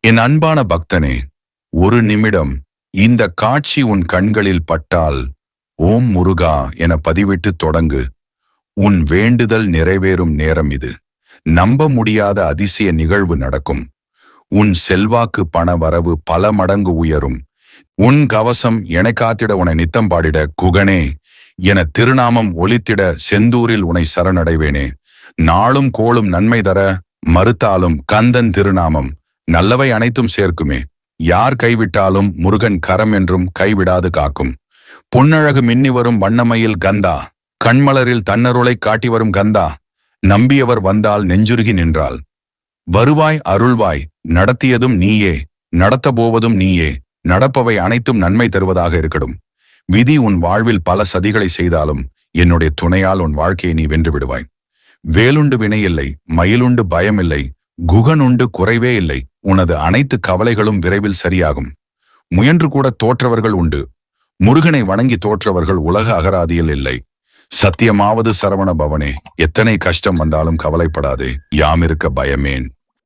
என் அன்பான பக்தனே, ஒரு நிமிடம் இந்த காட்சி உன் கண்களில் பட்டால் ஓம் முருகா என பதிவிட்டு தொடங்கு. உன் வேண்டுதல் நிறைவேறும் நேரம் இது. நம்ப முடியாத அதிசய நிகழ்வு நடக்கும். உன் செல்வாக்கு பண வரவு பல மடங்கு உயரும். உன் கவசம் என காத்திட உன்னை நித்தம் பாடிட குகனே என திருநாமம் ஒலித்திட செந்தூரில் உன்னை சரணடைவேனே. நாளும் கோளும் நன்மை தர மறுத்தாலும் கந்தன் திருநாமம் நல்லவை அனைத்தும் சேர்க்குமே. யார் கைவிட்டாலும் முருகன் கரம் என்றும் கைவிடாது காக்கும். பொன்னழகு மின்னி வரும் வண்ணமையில் கந்தா, கண்மலரில் தன்னருளை காட்டி வரும் கந்தா, நம்பியவர் வந்தால் நெஞ்சுருகி நின்றாள். வருவாய் அருள்வாய், நடத்தியதும் நீயே, நடத்த போவதும் நீயே, நடப்பவை அனைத்தும் நன்மை தருவதாக இருக்கட்டும். விதி உன் வாழ்வில் பல சதிகளை செய்தாலும் என்னுடைய துணையால் உன் வாழ்க்கையை நீ வென்று விடுவாய். வேலுண்டு வினையில்லை, மயிலுண்டு பயமில்லை, குகனுண்டு குறைவே இல்லை. உனது அனைத்து கவலைகளும் விரைவில் சரியாகும். முயன்று கூட தோற்றவர்கள் உண்டு. முருகனை வணங்கி தோற்றவர்கள் உலக அகராதியில் இல்லை. சத்தியமாவது சரவண பவனே, எத்தனை கஷ்டம் வந்தாலும் கவலைப்படாதே, யாமிருக்க பயமேன்.